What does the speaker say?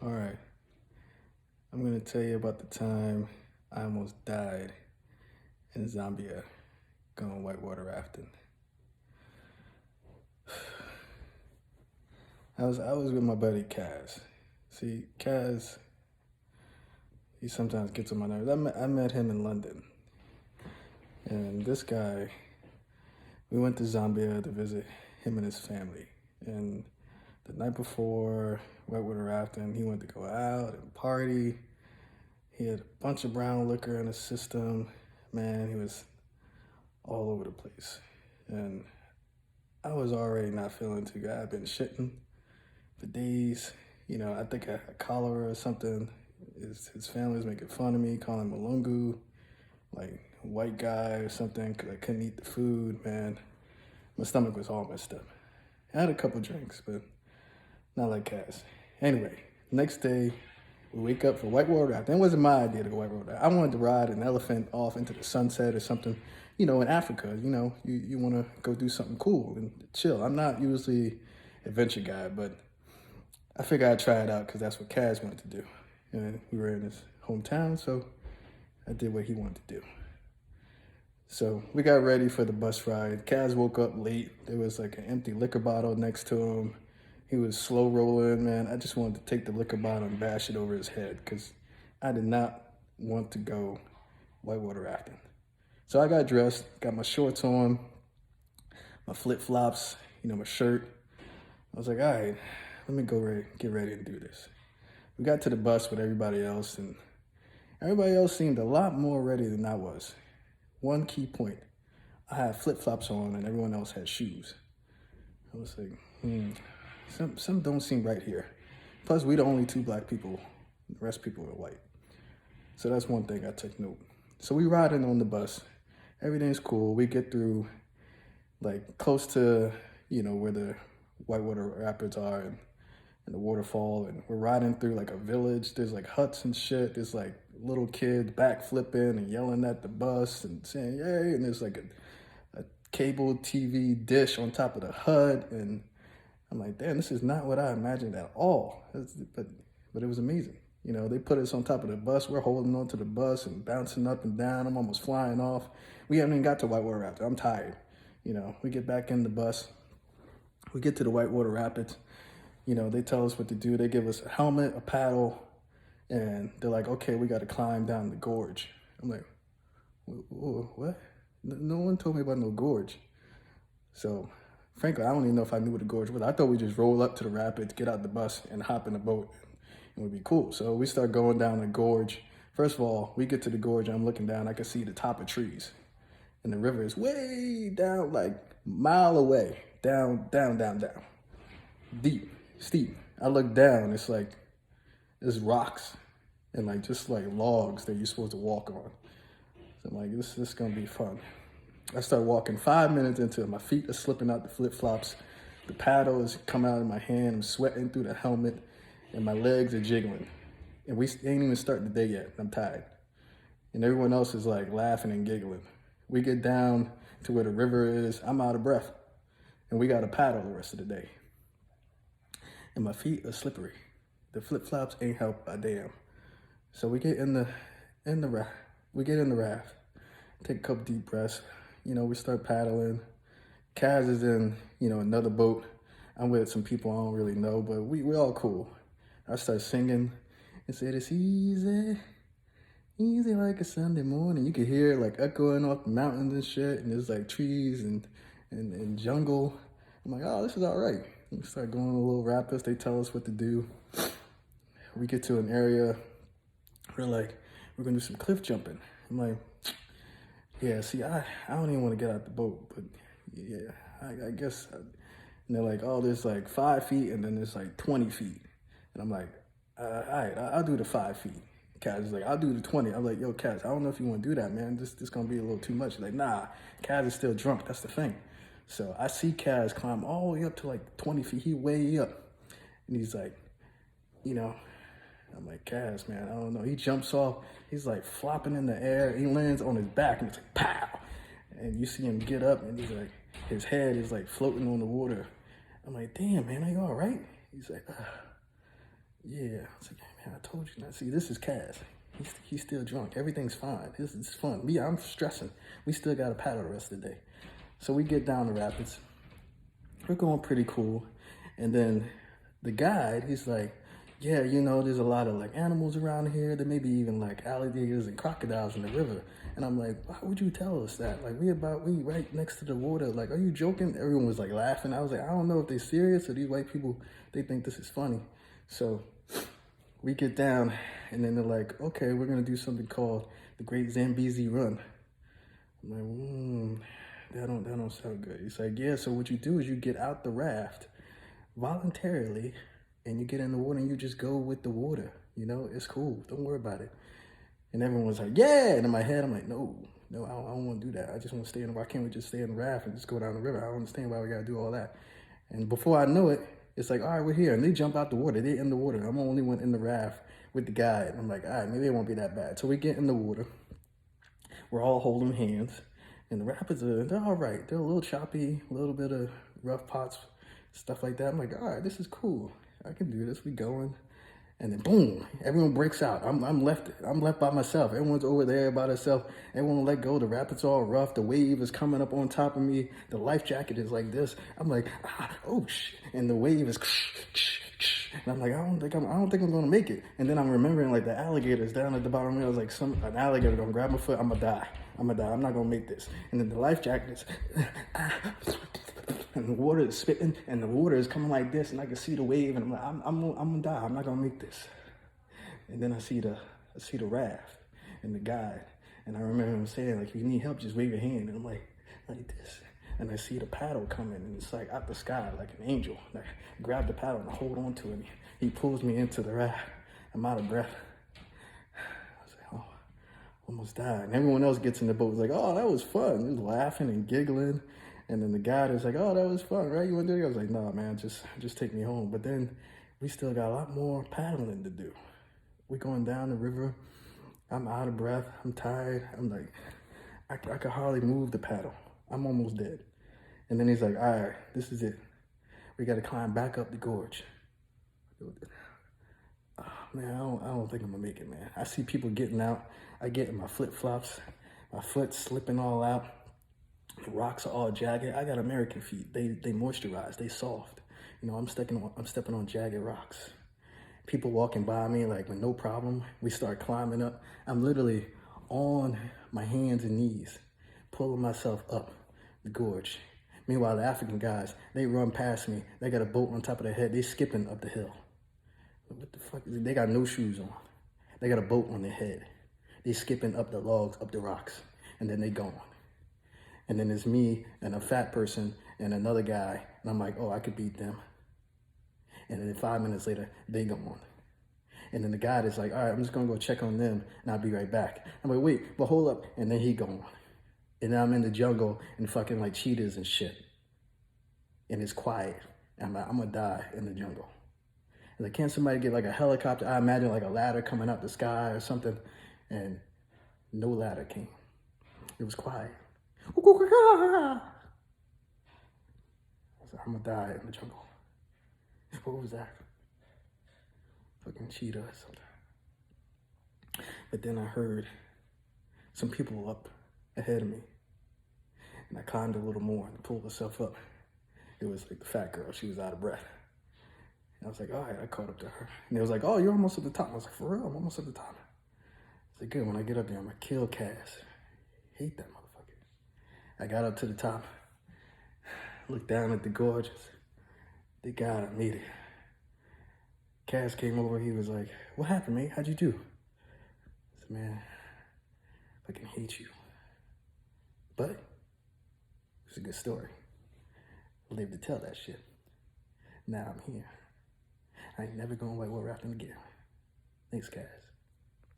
All right, I'm gonna tell you about the time I almost died in Zambia going whitewater rafting. I was with my buddy Kaz. See, Kaz, he sometimes gets on my nerves. I met him in London, and this guy, we went to Zambia to visit him and his family. And the night before whitewater rafting, he went to go out and party. He had a bunch of brown liquor in his system. Man, he was all over the place. And I was already not feeling too good. I've been shitting for days. I think I had cholera or something. His family was making fun of me, calling him a lungu, like white guy or something, because I couldn't eat the food, man. My stomach was all messed up. I had a couple drinks, but not like Cass. Anyway, next day, we wake up for whitewater rafting. It wasn't my idea to go whitewater rafting. I wanted to ride an elephant off into the sunset or something. In Africa, you want to go do something cool and chill. I'm not usually an adventure guy, but I figured I'd try it out because that's what Kaz wanted to do. And we were in his hometown, so I did what he wanted to do. So we got ready for the bus ride. Kaz woke up late. There was like an empty liquor bottle next to him. He was slow rolling, man. I just wanted to take the liquor bottle and bash it over his head because I did not want to go whitewater rafting. So I got dressed, got my shorts on, my flip-flops, my shirt. I was like, all right, let me get ready and do this. We got to the bus with everybody else, and everybody else seemed a lot more ready than I was. One key point, I had flip-flops on and everyone else had shoes. I was like, some don't seem right here. Plus, we the only two black people. The rest people are white. So that's one thing I took note. So we riding on the bus. Everything's cool. We get through, like, close to, where the Whitewater Rapids are and the waterfall. And we're riding through, like, a village. There's, like, huts and shit. There's, like, little kids backflipping and yelling at the bus and saying, yay. And there's, like, a cable TV dish on top of the hut. And I'm like, damn, this is not what I imagined at all. But it was amazing. They put us on top of the bus. We're holding on to the bus and bouncing up and down. I'm almost flying off. We haven't even got to Whitewater Rapids. I'm tired. We get back in the bus. We get to the Whitewater Rapids. They tell us what to do. They give us a helmet, a paddle, and they're like, okay, we got to climb down the gorge. I'm like, what? No one told me about no gorge. So, frankly, I don't even know if I knew what a gorge was. I thought we just roll up to the rapids, get out the bus, and hop in the boat. It would be cool. So we start going down the gorge. First of all, we get to the gorge, I'm looking down, I can see the top of trees. And the river is way down, like a mile away. Down. Deep, steep. I look down, it's like, there's rocks and like just like logs that you're supposed to walk on. So I'm like, this is gonna be fun. I start walking 5 minutes into it. My feet are slipping out the flip-flops. The paddle is coming out of my hand. I'm sweating through the helmet and my legs are jiggling. And we ain't even started the day yet. I'm tired. And everyone else is like laughing and giggling. We get down to where the river is. I'm out of breath. And we got to paddle the rest of the day. And my feet are slippery. The flip-flops ain't helped a damn. So we get in the raft. Take a couple deep breaths. We start paddling. Kaz is in, another boat. I'm with some people I don't really know, but we all cool. I start singing and said, it's easy like a Sunday morning. You could hear it like echoing off the mountains and shit, and there's like trees and jungle. I'm like, oh, this is all right. We start going to little rapids. They tell us what to do. We get to an area. We're like, we're gonna do some cliff jumping. I'm like, yeah, see, I don't even want to get out the boat, but yeah, I guess. And they're like, oh, there's like 5 feet and then there's like 20 feet. And I'm like, all right, I'll do the 5 feet. Kaz is like, I'll do the 20. I'm like, yo, Kaz, I don't know if you want to do that, man. This gonna be a little too much. He's like, nah, Kaz is still drunk. That's the thing. So I see Kaz climb all the way up to like 20 feet. He way up. And he's like, I'm like, Kaz, man, I don't know. He jumps off. He's like flopping in the air. He lands on his back and it's like, pow. And you see him get up and he's like, his head is like floating on the water. I'm like, damn, man, are you all right? He's like, Yeah. I was like, man, I told you not. See, this is Kaz. He's still drunk. Everything's fine. This is fun. Me, I'm stressing. We still got to paddle the rest of the day. So we get down the rapids. We're going pretty cool. And then the guide, he's like, yeah, you know, there's a lot of like animals around here. There may be even like alligators and crocodiles in the river. And I'm like, why would you tell us that? Like, we right next to the water. Like, are you joking? Everyone was like laughing. I was like, I don't know if they're serious or these white people, they think this is funny. So we get down and then they're like, okay, we're going to do something called the Great Zambezi Run. I'm like, that don't sound good. He's like, yeah, so what you do is you get out the raft voluntarily and you get in the water and you just go with the water. You know, it's cool. Don't worry about it. And everyone was like, yeah. And in my head, I'm like, no, I don't want to do that. I just want to stay in the water. Why can't we just stay in the raft and just go down the river? I don't understand why we got to do all that. And before I know it, it's like, all right, we're here. And they jump out the water. They're in the water. I'm the only one in the raft with the guide. And I'm like, all right, maybe it won't be that bad. So we get in the water. We're all holding hands. And the rapids they're all right. They're a little choppy, a little bit of rough spots, stuff like that. I'm like, all right, this is cool. I can do this. We going. And then boom, everyone breaks out. I'm left by myself. Everyone's over there by themselves. Everyone let go. The rapids all rough. The wave is coming up on top of me. The life jacket is like this. I'm like, oh shit. And the wave is and I'm like, I don't think I'm gonna make it. And then I'm remembering like the alligators down at the bottom. I was like, an alligator gonna grab my foot. I'm gonna die. I'm not gonna make this. And then the life jacket is and the water is spitting, and the water is coming like this, and I can see the wave, and I'm like, I'm gonna die. I'm not gonna make this. And then I see the raft and the guide, and I remember him saying like, if you need help, just wave your hand. And I'm like this, and I see the paddle coming, and it's like out the sky, like an angel. And I grab the paddle and I hold on to it. And he pulls me into the raft. I'm out of breath. I was like, oh, almost died. And everyone else gets in the boat. Was like, oh, that was fun. He was laughing and giggling. And then the guy was like, oh, that was fun, right? You want to do it? I was like, no, man, just take me home. But then we still got a lot more paddling to do. We're going down the river. I'm out of breath. I'm tired. I'm like, I could hardly move the paddle. I'm almost dead. And then he's like, all right, this is it. We got to climb back up the gorge. Oh, man, I don't think I'm going to make it, man. I see people getting out. I get in my flip-flops. My foot's slipping all out. The rocks are all jagged. I got American feet. They moisturize. They soft. You know, I'm stepping on jagged rocks. People walking by me like with no problem. We start climbing up. I'm literally on my hands and knees, pulling myself up the gorge. Meanwhile, the African guys, they run past me. They got a boat on top of their head. They skipping up the hill. What the fuck is it? They got no shoes on. They got a boat on their head. They skipping up the logs, up the rocks, and then they gone. And then there's me and a fat person and another guy. And I'm like, oh, I could beat them. And then 5 minutes later, they go on. And then the guy is like, all right, I'm just going to go check on them and I'll be right back. I'm like, wait, but hold up. And then he go on. And then I'm in the jungle and fucking like cheetahs and shit. And it's quiet. And I'm like, I'm going to die in the jungle. And like, can't somebody get like a helicopter? I imagine like a ladder coming out the sky or something. And no ladder came. It was quiet. I was like, I'm gonna die in the jungle. What was that? Fucking cheetah or something. But then I heard some people up ahead of me. And I climbed a little more and pulled myself up. It was like the fat girl. She was out of breath. And I was like, all right, I caught up to her. And they was like, oh, you're almost at the top. I was like, for real? I'm almost at the top. I said, good, when I get up there, I'm gonna kill Cass. Hate that motherfucker. I got up to the top, looked down at the gorge. Thank God I made it. Cass came over, he was like, what happened, mate? How'd you do? I said, man, I fucking hate you. But it's a good story. I lived to tell that shit. Now I'm here. I ain't never going whitewater rafting again. Thanks, Cass.